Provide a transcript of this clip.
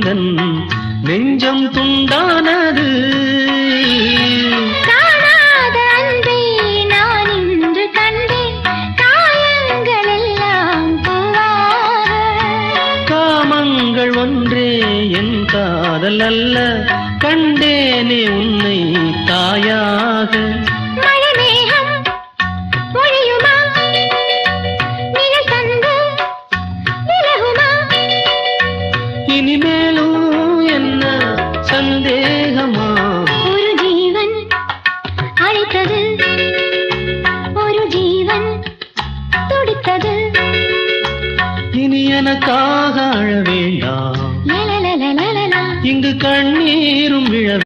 எந்தன் நெஞ்சம் துண்டானது. காணாத அன்பை நான் இன்று கண்டேன், காயங்கள் எல்லாம் பூவாக. காமங்கள் ஒன்றே என் காதல் அல்ல, கண்டேனே உன்னை தாயாக.